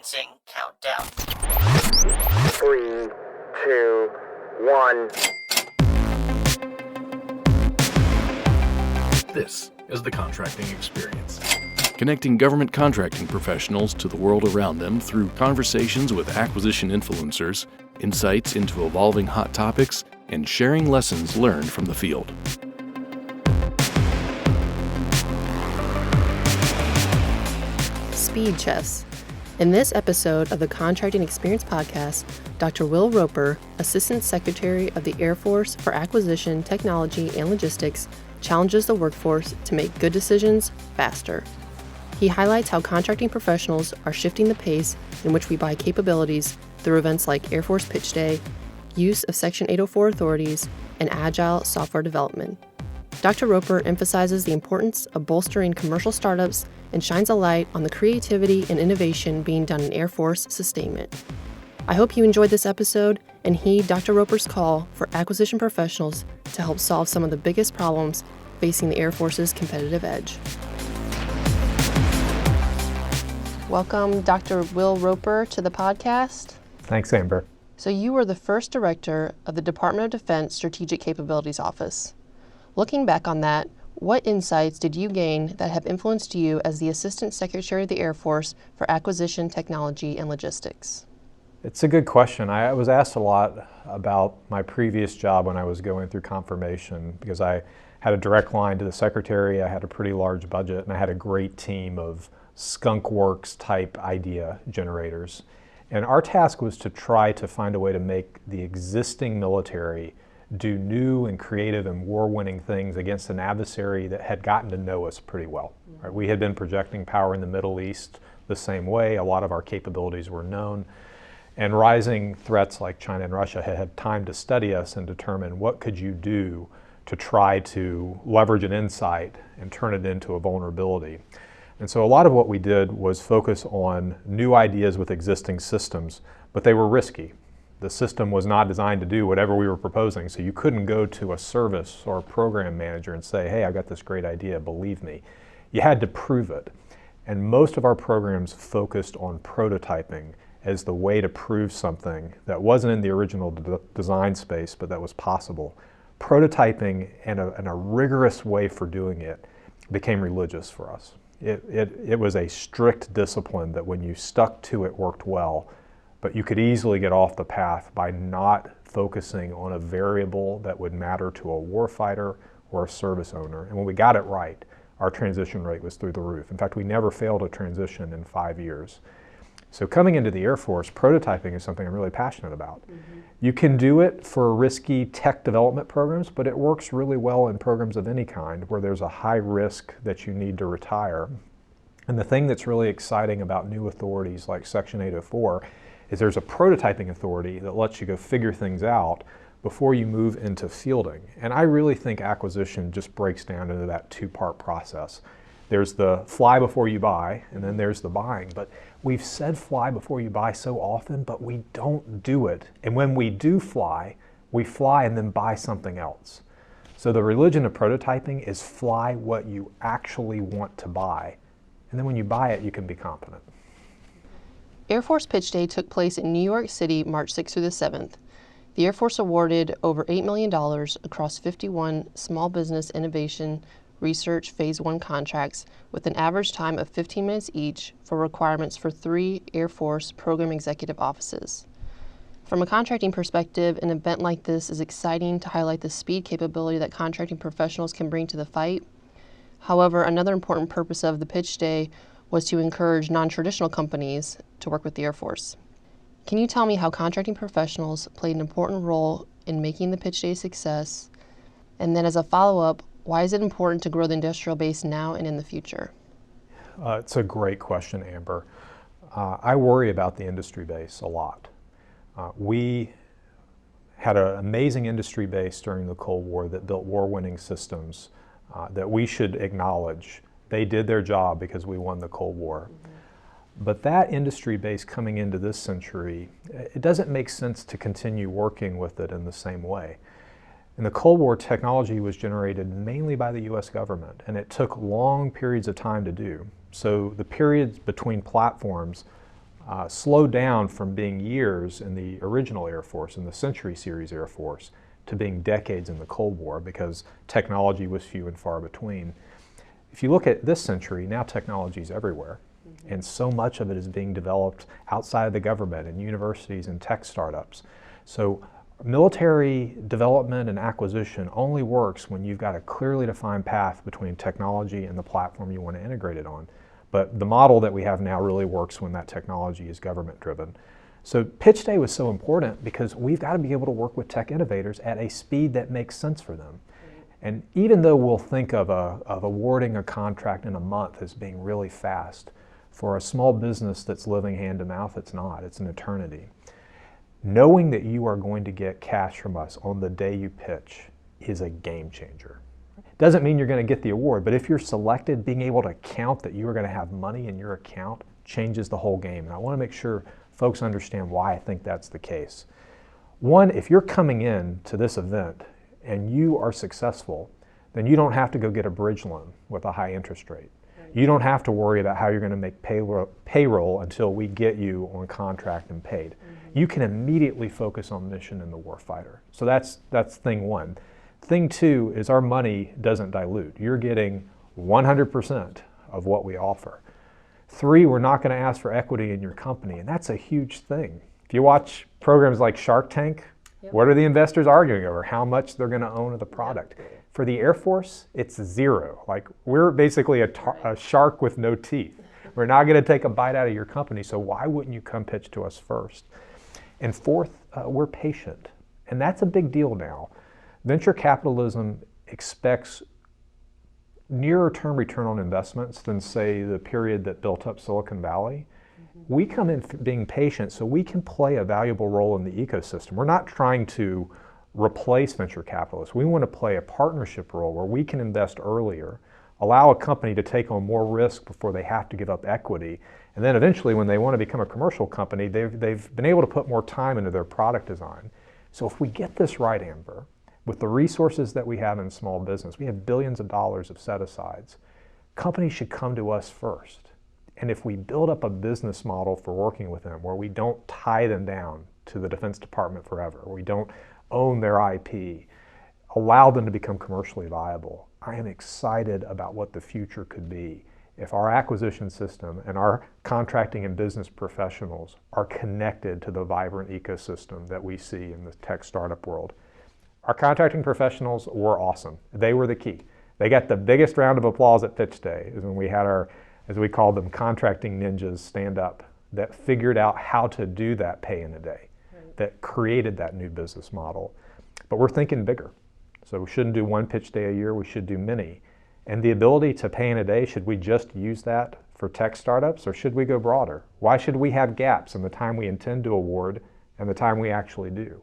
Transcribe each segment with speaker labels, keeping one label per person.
Speaker 1: Commencing countdown.
Speaker 2: 3, 2, 1.
Speaker 3: This is the Contracting Experience, connecting government contracting professionals to the world around them through conversations with acquisition influencers, insights into evolving hot topics, and sharing lessons learned from the field.
Speaker 4: Speed chess. In this episode of the Contracting Experience podcast, Dr. Will Roper, Assistant Secretary of the Air Force for Acquisition, Technology, and Logistics, challenges the workforce to make good decisions faster. He highlights how contracting professionals are shifting the pace in which we buy capabilities through events like Air Force Pitch Day, use of Section 804 authorities, and agile software development. Dr. Roper emphasizes the importance of bolstering commercial startups and shines a light on the creativity and innovation being done in Air Force Sustainment. I hope you enjoyed this episode and heed Dr. Roper's call for acquisition professionals to help solve some of the biggest problems facing the Air Force's competitive edge. Welcome, Dr. Will Roper, to the podcast.
Speaker 5: Thanks, Amber.
Speaker 4: So you were the first director of the Department of Defense Strategic Capabilities Office. Looking back on that, what insights did you gain that have influenced you as the Assistant Secretary of the Air Force for Acquisition, Technology, and Logistics?
Speaker 5: It's a good question. I was asked a lot about my previous job when I was going through confirmation because I had a direct line to the Secretary, I had a pretty large budget, and I had a great team of skunk works type idea generators. And our task was to try to find a way to make the existing military do new and creative and war-winning things against an adversary that had gotten to know us pretty well. Right? We had been projecting power in the Middle East the same way. A lot of our capabilities were known. And rising threats like China and Russia had had time to study us and determine what could you do to try to leverage an insight and turn it into a vulnerability. And so a lot of what we did was focus on new ideas with existing systems, but they were risky. The system was not designed to do whatever we were proposing, so you couldn't go to a service or a program manager and say, hey, I've got this great idea, believe me. You had to prove it. And most of our programs focused on prototyping as the way to prove something that wasn't in the original design space, but that was possible. Prototyping and a rigorous way for doing it became religious for us. It was a strict discipline that when you stuck to it worked well, but you could easily get off the path by not focusing on a variable that would matter to a warfighter or a service owner. And when we got it right, our transition rate was through the roof. In fact, we never failed a transition in 5 years. So coming into the Air Force, prototyping is something I'm really passionate about. Mm-hmm. You can do it for risky tech development programs, but it works really well in programs of any kind where there's a high risk that you need to retire. And the thing that's really exciting about new authorities like Section 804 is there's a prototyping authority that lets you go figure things out before you move into fielding. And I really think acquisition just breaks down into that two-part process. There's the fly before you buy, and then there's the buying. But we've said fly before you buy so often, but we don't do it. And when we do fly, we fly and then buy something else. So the religion of prototyping is fly what you actually want to buy. And then when you buy it, you can be confident.
Speaker 4: Air Force Pitch Day took place in New York City, March 6th through the 7th. The Air Force awarded over $8 million across 51 small business innovation research Phase 1 contracts with an average time of 15 minutes each for requirements for 3 Air Force program executive offices. From a contracting perspective, an event like this is exciting to highlight the speed capability that contracting professionals can bring to the fight. However, another important purpose of the Pitch Day was to encourage non-traditional companies to work with the Air Force. Can you tell me how contracting professionals played an important role in making the Pitch Day a success? And then as a follow-up, why is it important to grow the industrial base now and in the future?
Speaker 5: It's a great question, Amber. I worry about the industry base a lot. We had an amazing industry base during the Cold War that built war-winning systems that we should acknowledge. They did their job because we won the Cold War. Mm-hmm. But that industry base coming into this century, it doesn't make sense to continue working with it in the same way. In the Cold War, technology was generated mainly by the US government, and it took long periods of time to do. So the periods between platforms slowed down from being years in the original Air Force, in the Century Series Air Force, to being decades in the Cold War because technology was few and far between. If you look at this century, now technology is everywhere. And so much of it is being developed outside of the government and universities and tech startups. So military development and acquisition only works when you've got a clearly defined path between technology and the platform you want to integrate it on. But the model that we have now really works when that technology is government driven. So Pitch Day was so important because we've got to be able to work with tech innovators at a speed that makes sense for them. And even though we'll think of awarding a contract in a month as being really fast, for a small business that's living hand to mouth, it's not. It's an eternity. Knowing that you are going to get cash from us on the day you pitch is a game changer. Doesn't mean you're going to get the award, but if you're selected, being able to count that you are going to have money in your account changes the whole game. And I want to make sure folks understand why I think that's the case. One, if you're coming in to this event and you are successful, then you don't have to go get a bridge loan with a high interest rate. You don't have to worry about how you're going to make payroll until we get you on contract and paid. You can immediately focus on mission and the warfighter. So that's thing one. Thing two is our money doesn't dilute. You're getting 100% of what we offer. Three, we're not going to ask for equity in your company, and that's a huge thing. If you watch programs like Shark Tank, what are the investors arguing over? How much they're going to own of the product. For the Air Force, it's zero. Like, we're basically a shark with no teeth. We're not going to take a bite out of your company, so why wouldn't you come pitch to us first? And fourth, we're patient, and that's a big deal now. Venture capitalism expects nearer term return on investments than, say, the period that built up Silicon Valley. We come in being patient so we can play a valuable role in the ecosystem. We're not trying to replace venture capitalists. We want to play a partnership role where we can invest earlier, allow a company to take on more risk before they have to give up equity, and then eventually when they want to become a commercial company, they've been able to put more time into their product design. So if we get this right, Amber, with the resources that we have in small business, we have billions of dollars of set-asides. Companies should come to us first. And if we build up a business model for working with them where we don't tie them down to the Defense Department forever, we don't own their IP, allow them to become commercially viable, I am excited about what the future could be if our acquisition system and our contracting and business professionals are connected to the vibrant ecosystem that we see in the tech startup world. Our contracting professionals were awesome. They were the key. They got the biggest round of applause at Pitch Day is when we had our, as we called them, contracting ninjas stand up that figured out how to do that pay in a day, that created that new business model. But we're thinking bigger. So we shouldn't do one pitch day a year, we should do many. And the ability to pay in a day, should we just use that for tech startups or should we go broader? Why should we have gaps in the time we intend to award and the time we actually do?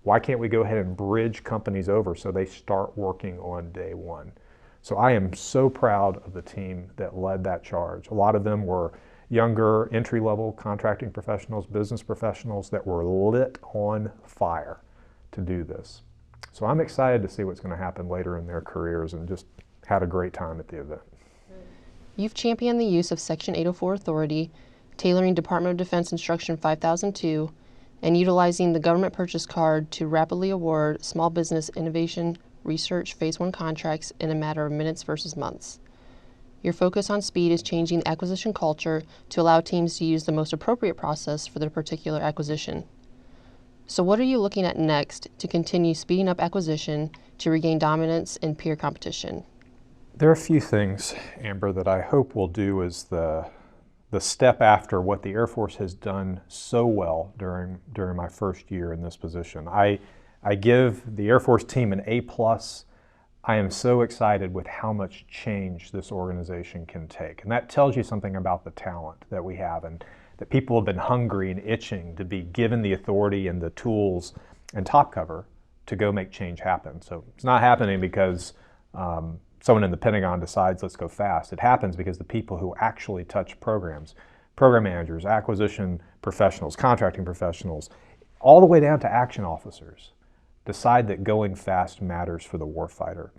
Speaker 5: Why can't we go ahead and bridge companies over so they start working on day one? So I am so proud of the team that led that charge. A lot of them were younger, entry-level contracting professionals, business professionals that were lit on fire to do this. So I'm excited to see what's going to happen later in their careers and just had a great time at the event.
Speaker 4: You've championed the use of Section 804 authority, tailoring Department of Defense Instruction 5002, and utilizing the government purchase card to rapidly award small business innovation research Phase 1 contracts in a matter of minutes versus months. Your focus on speed is changing the acquisition culture to allow teams to use the most appropriate process for their particular acquisition. So what are you looking at next to continue speeding up acquisition to regain dominance in peer competition?
Speaker 5: There are a few things, Amber, that I hope we'll do as the step after what the Air Force has done so well during my first year in this position. I give the Air Force team an A+. I am so excited with how much change this organization can take. And that tells you something about the talent that we have and that people have been hungry and itching to be given the authority and the tools and top cover to go make change happen. So it's not happening because someone in the Pentagon decides let's go fast. It happens because the people who actually touch programs, program managers, acquisition professionals, contracting professionals, all the way down to action officers, decide that going fast matters for the warfighter.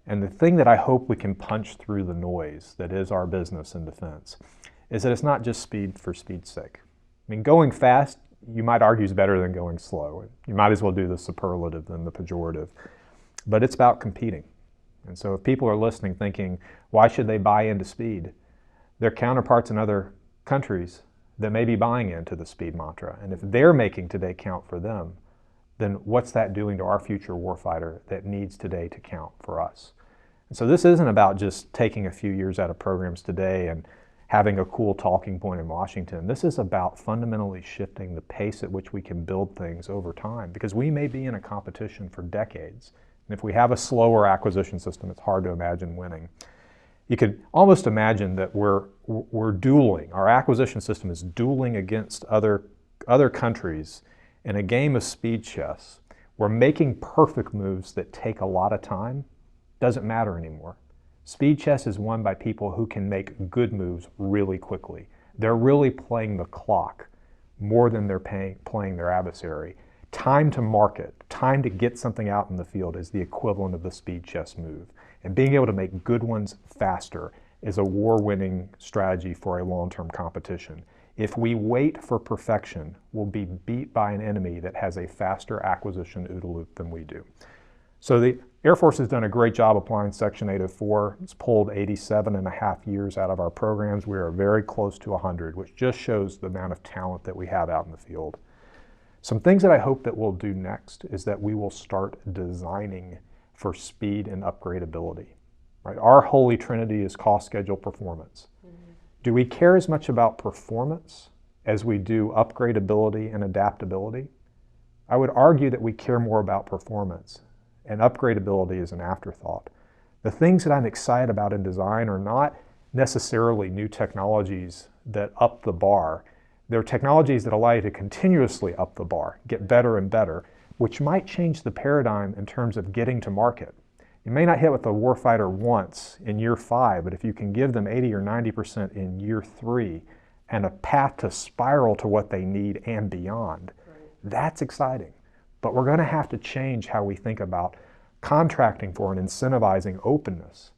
Speaker 5: And the thing that I hope we can punch through the noise that is our business in defense is that it's not just speed for speed's sake. I mean, going fast, you might argue, is better than going slow. You might as well do the superlative than the pejorative. But it's about competing. And so if people are listening thinking, why should they buy into speed? Their counterparts in other countries that may be buying into the speed mantra. And if they're making today count for them, then what's that doing to our future warfighter that needs today to count for us? And so this isn't about just taking a few years out of programs today and having a cool talking point in Washington. This is about fundamentally shifting the pace at which we can build things over time, because we may be in a competition for decades. And if we have a slower acquisition system, it's hard to imagine winning. You could almost imagine that we're dueling. Our acquisition system is dueling against other countries in a game of speed chess. We're making perfect moves that take a lot of time. Doesn't matter anymore. Speed chess is won by people who can make good moves really quickly. They're really playing the clock more than they're playing their adversary. Time to market, time to get something out in the field is the equivalent of the speed chess move. And being able to make good ones faster is a war-winning strategy for a long-term competition. If we wait for perfection, we'll be beat by an enemy that has a faster acquisition OODA loop than we do. So the Air Force has done a great job applying Section 804. It's pulled 87.5 years out of our programs. We are very close to 100, which just shows the amount of talent that we have out in the field. Some things that I hope that we'll do next is that we will start designing for speed and upgradability. Right? Our holy trinity is cost, schedule, performance. Do we care as much about performance as we do upgradability and adaptability? I would argue that we care more about performance, and upgradability is an afterthought. The things that I'm excited about in design are not necessarily new technologies that up the bar. They're technologies that allow you to continuously up the bar, get better and better, which might change the paradigm in terms of getting to market. You may not hit what the warfighter wants in year 5, but if you can give them 80 or 90% in year 3 and a path to spiral to what they need and beyond, that's exciting. But we're going to have to change how we think about contracting for and incentivizing openness.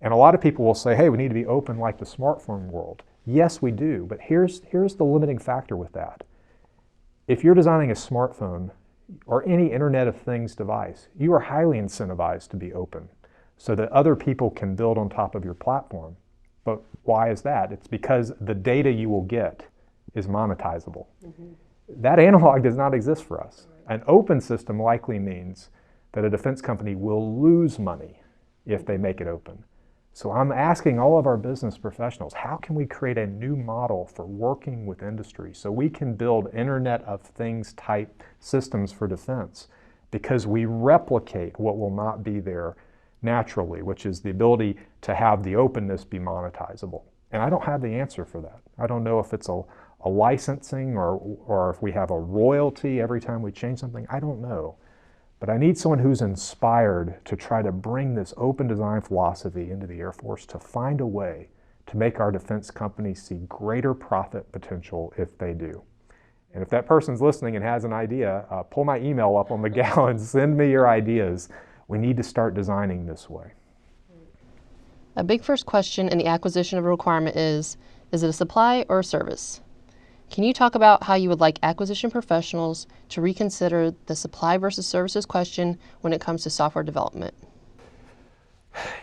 Speaker 5: And a lot of people will say, hey, we need to be open like the smartphone world. Yes, we do, but here's the limiting factor with that. If you're designing a smartphone or any Internet of Things device, you are highly incentivized to be open so that other people can build on top of your platform. But why is that? It's because the data you will get is monetizable. That analog does not exist for us. An open system likely means that a defense company will lose money if they make it open. So I'm asking all of our business professionals, how can we create a new model for working with industry so we can build Internet of Things type systems for defense? Because we replicate what will not be there naturally, which is the ability to have the openness be monetizable. And I don't have the answer for that. I don't know if it's a licensing or if we have a royalty every time we change something. I don't know. But I need someone who's inspired to try to bring this open design philosophy into the Air Force to find a way to make our defense companies see greater profit potential if they do. And if that person's listening and has an idea, pull my email up on the gal and send me your ideas. We need to start designing this way.
Speaker 4: A big first question in the acquisition of a requirement is it a supply or a service? Can you talk about how you would like acquisition professionals to reconsider the supply versus services question when it comes to software development?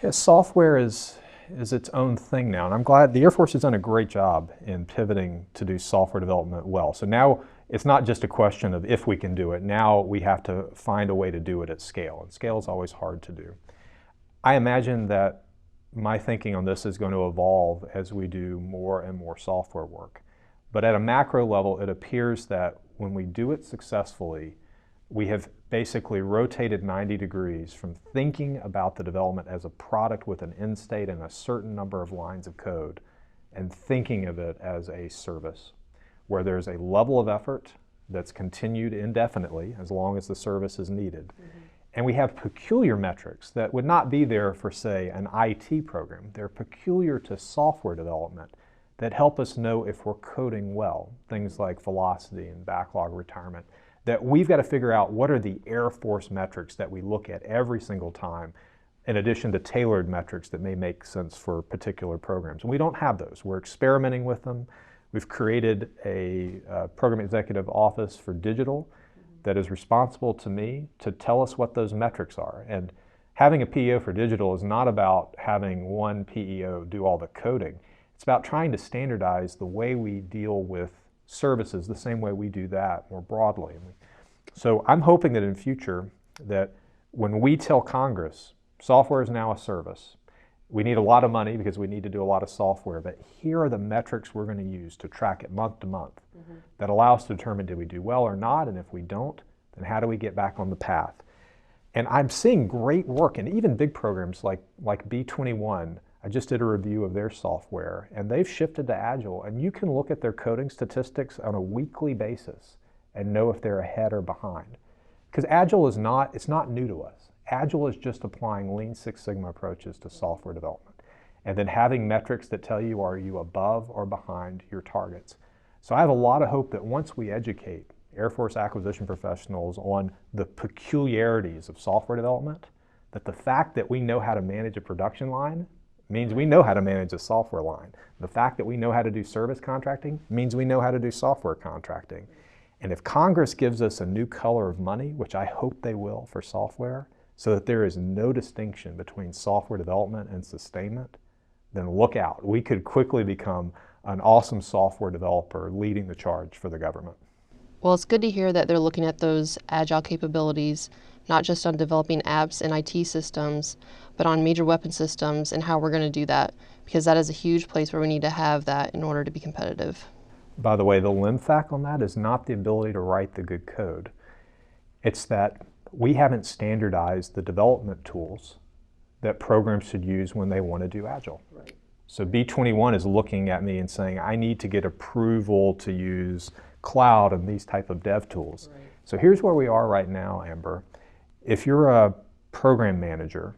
Speaker 5: Yeah, software is its own thing now, and I'm glad the Air Force has done a great job in pivoting to do software development well. So now it's not just a question of if we can do it. Now we have to find a way to do it at scale, and scale is always hard to do. I imagine that my thinking on this is going to evolve as we do more and more software work. But at a macro level, it appears that when we do it successfully, we have basically rotated 90 degrees from thinking about the development as a product with an end state and a certain number of lines of code, and thinking of it as a service, where there's a level of effort that's continued indefinitely as long as the service is needed. And we have peculiar metrics that would not be there for, say, an IT program. They're peculiar to software development that help us know if we're coding well, things like velocity and backlog retirement, that we've got to figure out what are the Air Force metrics that we look at every single time, in addition to tailored metrics that may make sense for particular programs. And we don't have those. We're experimenting with them. We've created a program executive office for digital that is responsible to me to tell us what those metrics are. And having a PEO for digital is not about having one PEO do all the coding. It's about trying to standardize the way we deal with services the same way we do that more broadly. So I'm hoping that in future that when we tell Congress software is now a service, we need a lot of money because we need to do a lot of software, but here are the metrics we're going to use to track it month to month that allow us to determine did we do well or not, and if we don't, then how do we get back on the path? And I'm seeing great work, and even big programs like B21. I just did a review of their software, and they've shifted to Agile, and you can look at their coding statistics on a weekly basis and know if they're ahead or behind. Because Agile is it's not new to us. Agile is just applying Lean Six Sigma approaches to software development, and then having metrics that tell you are you above or behind your targets. So I have a lot of hope that once we educate Air Force acquisition professionals on the peculiarities of software development, that the fact that we know how to manage a production line means we know how to manage a software line. The fact that we know how to do service contracting means we know how to do software contracting. And if Congress gives us a new color of money, which I hope they will for software, so that there is no distinction between software development and sustainment, then look out. We could quickly become an awesome software developer leading the charge for the government.
Speaker 4: Well, it's good to hear that they're looking at those agile capabilities, not just on developing apps and IT systems, but on major weapon systems and how we're going to do that, because that is a huge place where we need to have that in order to be competitive.
Speaker 5: By the way, the limfac on that is not the ability to write the good code. It's that we haven't standardized the development tools that programs should use when they want to do Agile.
Speaker 4: Right.
Speaker 5: So B21 is looking at me and saying, I need to get approval to use cloud and these type of dev tools.
Speaker 4: Right.
Speaker 5: So here's where we are right now, Amber. If you're a program manager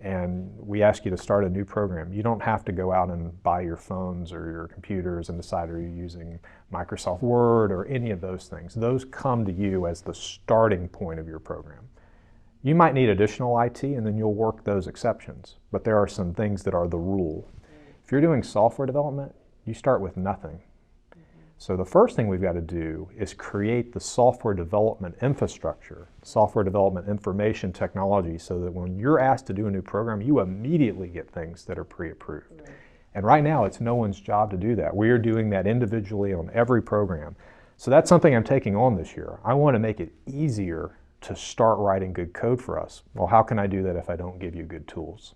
Speaker 5: and we ask you to start a new program, you don't have to go out and buy your phones or your computers and decide are you using Microsoft Word or any of those things. Those come to you as the starting point of your program. You might need additional IT and then you'll work those exceptions, but there are some things that are the rule. If you're doing software development, you start with nothing. So the first thing we've got to do is create the software development infrastructure, software development information technology, so that when you're asked to do a new program, you immediately get things that are pre-approved. Right. And right now, it's no one's job to do that. We are doing that individually on every program. So that's something I'm taking on this year. I want to make it easier to start writing good code for us. Well, how can I do that if I don't give you good tools?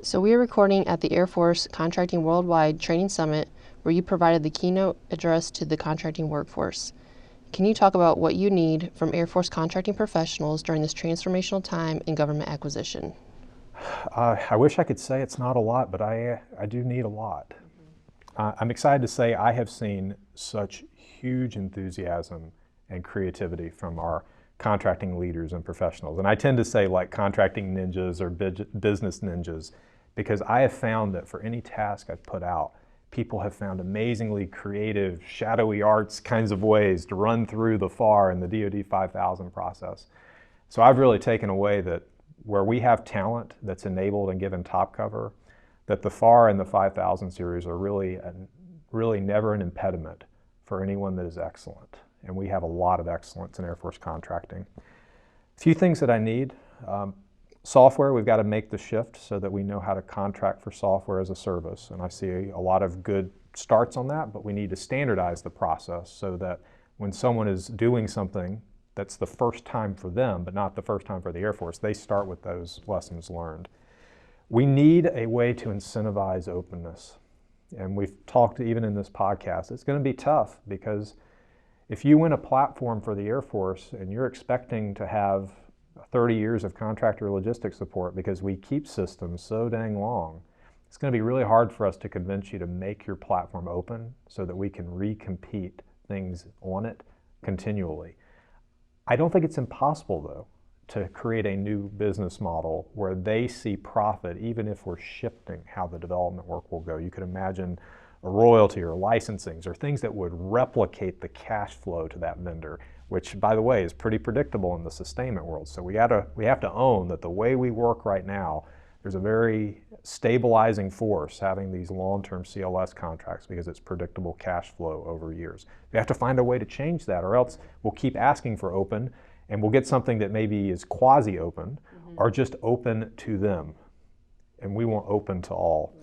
Speaker 4: So we are recording at the Air Force Contracting Worldwide Training Summit, where you provided the keynote address to the contracting workforce. Can you talk about what you need from Air Force contracting professionals during this transformational time in government acquisition?
Speaker 5: I wish I could say it's not a lot, but I do need a lot. I'm excited to say I have seen such huge enthusiasm and creativity from our contracting leaders and professionals. And I tend to say like contracting ninjas or business ninjas, because I have found that for any task I've put out, people have found amazingly creative, shadowy arts kinds of ways to run through the FAR and the DoD 5000 process. So I've really taken away that where we have talent that's enabled and given top cover, that the FAR and the 5000 series are really never an impediment for anyone that is excellent. And we have a lot of excellence in Air Force contracting. A few things that I need. Software, we've got to make the shift so that we know how to contract for software as a service. And I see a lot of good starts on that, but we need to standardize the process so that when someone is doing something that's the first time for them, but not the first time for the Air Force, they start with those lessons learned. We need a way to incentivize openness. And we've talked even in this podcast, it's going to be tough because if you win a platform for the Air Force and you're expecting to have 30 years of contractor logistics support because we keep systems so dang long, it's going to be really hard for us to convince you to make your platform open so that we can recompete things on it continually. I don't think it's impossible, though, to create a new business model where they see profit even if we're shifting how the development work will go. You could imagine a royalty or licensings or things that would replicate the cash flow to that vendor, which, by the way, is pretty predictable in the sustainment world. So we have to own that the way we work right now, There's a very stabilizing force having these long-term CLS contracts because it's predictable cash flow over years. We have to find a way to change that, or else we'll keep asking for open and we'll get something that maybe is quasi-open or just open to them. And we won't open to all.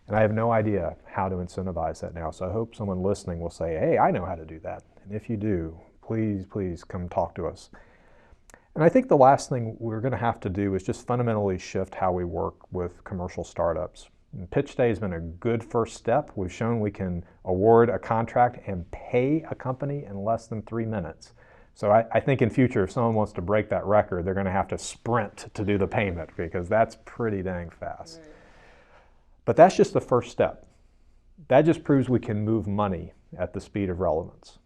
Speaker 5: And I have no idea how to incentivize that now. So I hope someone listening will say, hey, I know how to do that. And if you do, please, please come talk to us. And I think the last thing we're going to have to do is just fundamentally shift how we work with commercial startups. And Pitch Day has been a good first step. We've shown we can award a contract and pay a company in less than 3 minutes. So I think in future, if someone wants to break that record, they're going to have to sprint to do the payment because that's pretty dang fast. Right. But that's just the first step. That just proves we can move money at the speed of relevance.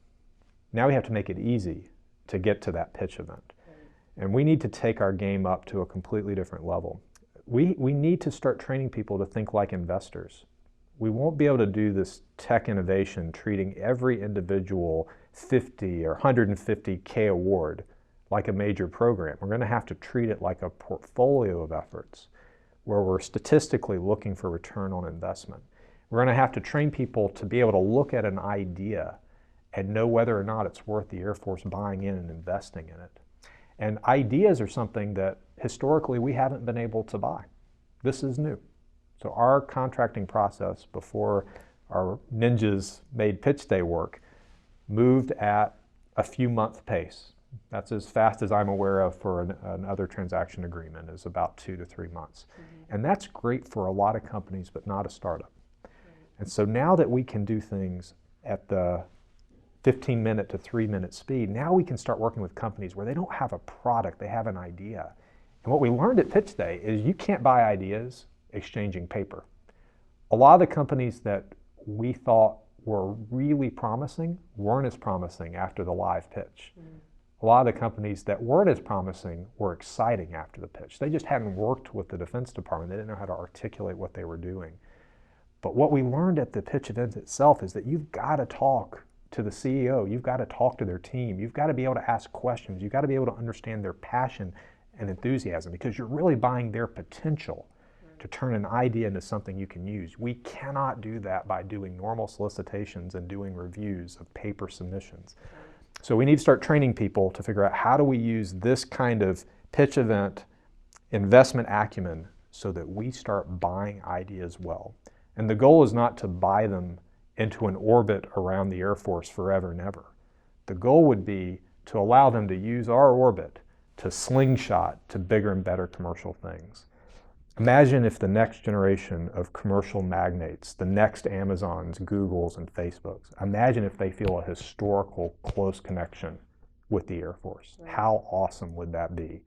Speaker 5: Now we have to make it easy to get to that pitch event. And we need to take our game up to a completely different level. We need to start training people to think like investors. We won't be able to do this tech innovation treating every individual 50 or 150K award like a major program. We're going to have to treat it like a portfolio of efforts where we're statistically looking for return on investment. We're going to have to train people to be able to look at an idea and know whether or not it's worth the Air Force buying in and investing in it. And ideas are something that historically we haven't been able to buy. This is new. So our contracting process before our ninjas made Pitch Day work moved at a few month pace. That's as fast as I'm aware of for another transaction agreement, is about 2 to 3 months. And that's great for a lot of companies, but not a startup. And so now that we can do things at the 15-minute to 3-minute speed, now we can start working with companies where they don't have a product, they have an idea. And what we learned at Pitch Day is you can't buy ideas exchanging paper. A lot of the companies that we thought were really promising weren't as promising after the live pitch. A lot of the companies that weren't as promising were exciting after the pitch. They just hadn't worked with the Defense Department. They didn't know how to articulate what they were doing. But what we learned at the pitch event itself is that you've got to talk to the CEO. You've got to talk to their team. You've got to be able to ask questions. You've got to be able to understand their passion and enthusiasm because you're really buying their potential to turn an idea into something you can use. We cannot do that by doing normal solicitations and doing reviews of paper submissions. So we need to start training people to figure out how do we use this kind of pitch event investment acumen so that we start buying ideas well. And the goal is not to buy them into an orbit around the Air Force forever and ever. The goal would be to allow them to use our orbit to slingshot to bigger and better commercial things. Imagine if the next generation of commercial magnates, the next Amazons, Googles, and Facebooks, imagine if they feel a historical close connection with the Air Force. How awesome would that be?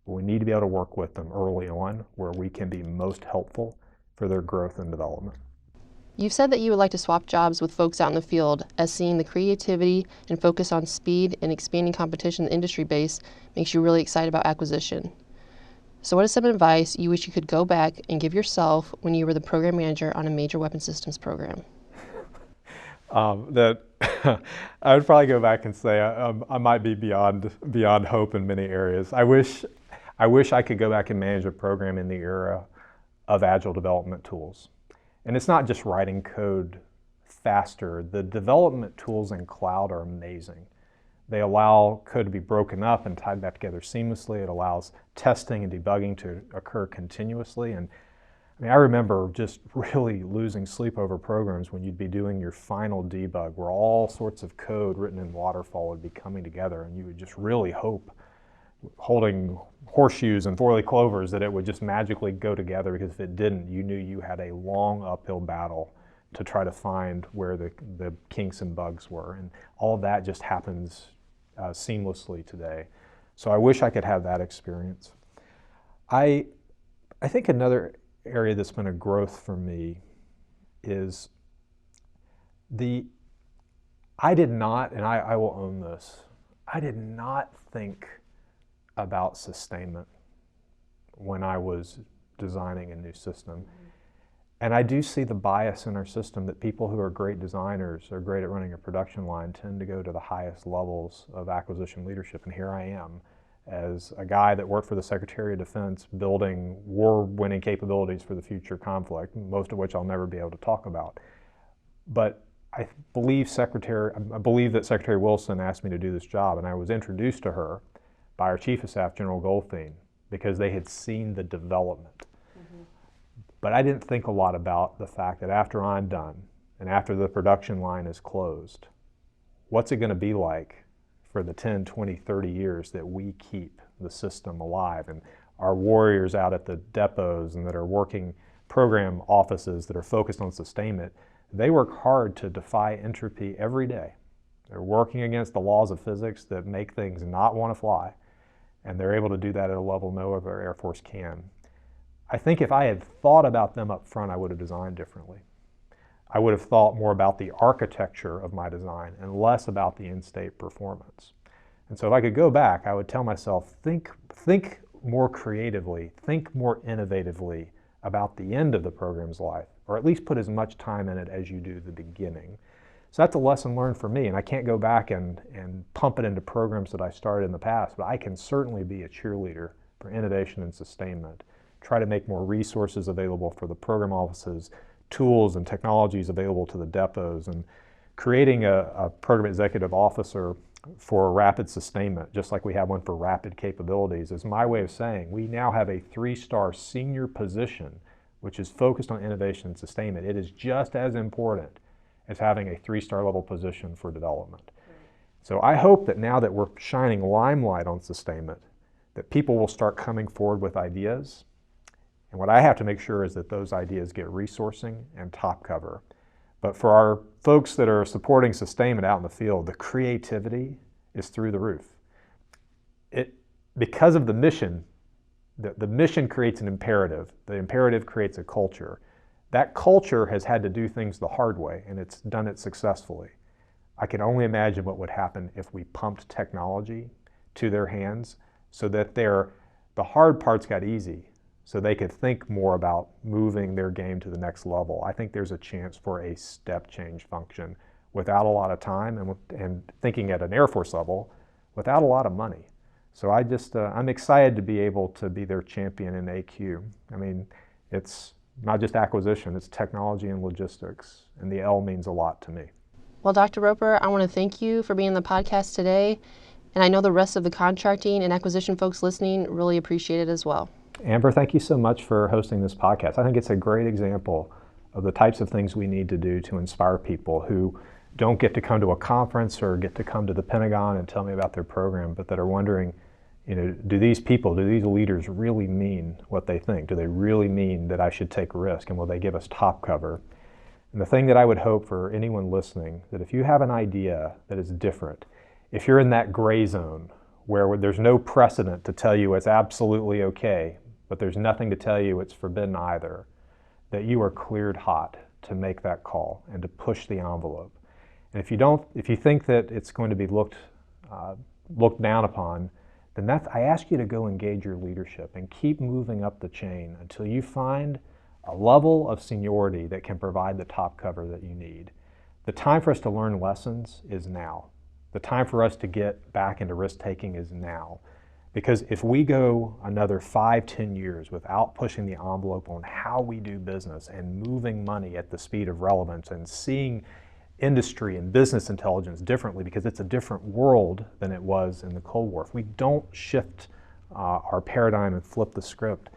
Speaker 5: But we need to be able to work with them early on where we can be most helpful for their growth and development.
Speaker 4: You've said that you would like to swap jobs with folks out in the field, as seeing the creativity and focus on speed and expanding competition in the industry base makes you really excited about acquisition. So what is some advice you wish you could go back and give yourself when you were the program manager on a major weapon systems program?
Speaker 5: That I would probably go back and say I might be beyond hope in many areas. I wish I could go back and manage a program in the era of agile development tools. And it's not just writing code faster. The development tools in cloud are amazing. They allow code to be broken up and tied back together seamlessly. It allows testing and debugging to occur continuously. And I mean, I remember just really losing sleep over programs when you'd be doing your final debug where all sorts of code written in waterfall would be coming together and you would just really hope, holding horseshoes and four-leaf clovers, that it would just magically go together, because if it didn't, you knew you had a long uphill battle to try to find where the kinks and bugs were. And all of that just happens seamlessly today. So I wish I could have that experience. I think another area that's been a growth for me is I did not, and I will own this, I did not think about sustainment when I was designing a new system. And I do see the bias in our system that people who are great designers or great at running a production line tend to go to the highest levels of acquisition leadership. And here I am as a guy that worked for the Secretary of Defense building war-winning capabilities for the future conflict, most of which I'll never be able to talk about. But I believe that Secretary Wilson asked me to do this job, and I was introduced to her by our Chief of Staff, General Goldfein, because they had seen the development. But I didn't think a lot about the fact that after I'm done and after the production line is closed, what's it going to be like for the 10, 20, 30 years that we keep the system alive, and our warriors out at the depots and that are working program offices that are focused on sustainment, they work hard to defy entropy every day. They're working against the laws of physics that make things not want to fly, and they're able to do that at a level no other Air Force can. I think if I had thought about them up front, I would have designed differently. I would have thought more about the architecture of my design and less about the in-state performance. And so if I could go back, I would tell myself, think more creatively, think more innovatively about the end of the program's life, or at least put as much time in it as you do the beginning. So that's a lesson learned for me, and I can't go back and pump it into programs that I started in the past, but I can certainly be a cheerleader for innovation and sustainment. Try to make more resources available for the program offices, tools and technologies available to the depots, and creating a program executive officer for rapid sustainment, just like we have one for rapid capabilities, is my way of saying we now have a 3-star senior position which is focused on innovation and sustainment. It is just as important as having a 3-star level position for development. So I hope that now that we're shining limelight on sustainment, that people will start coming forward with ideas. And what I have to make sure is that those ideas get resourcing and top cover. But for our folks that are supporting sustainment out in the field, the creativity is through the roof. Because of the mission, the mission creates an imperative. The imperative creates a culture. That culture has had to do things the hard way, and it's done it successfully. I can only imagine what would happen if we pumped technology to their hands so that the hard parts got easy, so they could think more about moving their game to the next level. I think there's a chance for a step change function without a lot of time and thinking at an Air Force level without a lot of money. So I'm excited to be able to be their champion in AQ. I mean, it's not just acquisition, it's technology and logistics, and the L means a lot to me.
Speaker 4: Well, Dr. Roper, I want to thank you for being on the podcast today, and I know the rest of the contracting and acquisition folks listening really appreciate it as well.
Speaker 5: Amber, thank you so much for hosting this podcast. I think it's a great example of the types of things we need to do to inspire people who don't get to come to a conference or get to come to the Pentagon and tell me about their program, but that are wondering, do these leaders really mean what they think? Do they really mean that I should take risk, and will they give us top cover? And the thing that I would hope for anyone listening, that if you have an idea that is different, if you're in that gray zone where there's no precedent to tell you it's absolutely okay, but there's nothing to tell you it's forbidden either, that you are cleared hot to make that call and to push the envelope. And if you think that it's going to be looked down upon, then I ask you to go engage your leadership and keep moving up the chain until you find a level of seniority that can provide the top cover that you need. The time for us to learn lessons is now. The time for us to get back into risk-taking is now. Because if we go another 5-10 years without pushing the envelope on how we do business and moving money at the speed of relevance and seeing industry and business intelligence differently, because it's a different world than it was in the Cold War, if we don't shift our paradigm and flip the script,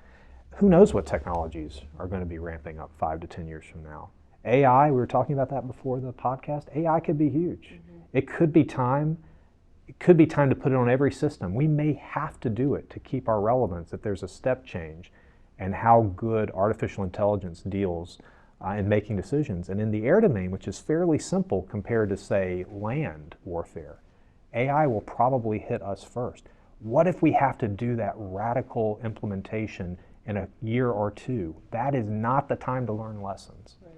Speaker 5: who knows what technologies are going to be ramping up 5 to 10 years from now. AI, we were talking about that before the podcast, AI could be huge. It could be time to put it on every system. We may have to do it to keep our relevance if there's a step change and how good artificial intelligence deals in making decisions. And in the air domain, which is fairly simple compared to, say, land warfare, AI will probably hit us first. What if we have to do that radical implementation in a year or two? That is not the time to learn lessons. Right.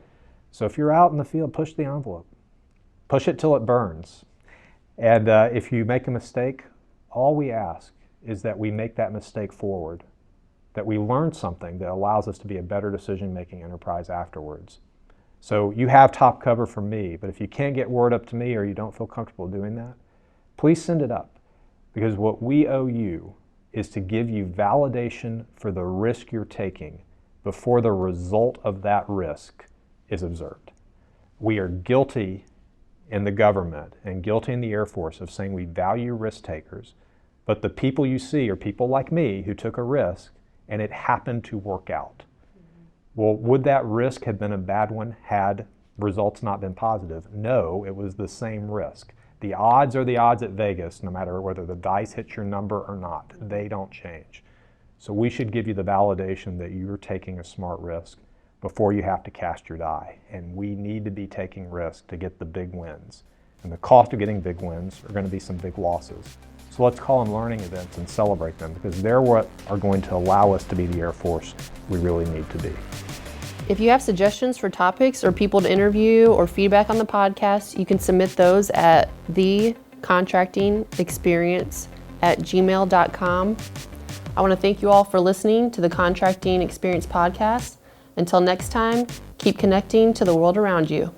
Speaker 5: So if you're out in the field, push the envelope. Push it till it burns. And if you make a mistake, all we ask is that we make that mistake forward, that we learn something that allows us to be a better decision-making enterprise afterwards. So you have top cover from me, but if you can't get word up to me or you don't feel comfortable doing that, please send it up. Because what we owe you is to give you validation for the risk you're taking before the result of that risk is observed. We are guilty in the government and guilty in the Air Force of saying we value risk takers, but the people you see are people like me who took a risk and it happened to work out. Well, would that risk have been a bad one had results not been positive? No, it was the same risk. The odds are the odds at Vegas, no matter whether the dice hit your number or not. They don't change. So we should give you the validation that you're taking a smart risk before you have to cast your die. And we need to be taking risks to get the big wins. And the cost of getting big wins are going to be some big losses. So let's call them learning events and celebrate them, because they're what are going to allow us to be the Air Force we really need to be.
Speaker 4: If you have suggestions for topics or people to interview or feedback on the podcast, you can submit those at thecontractingexperience@gmail.com. I want to thank you all for listening to the Contracting Experience podcast. Until next time, keep connecting to the world around you.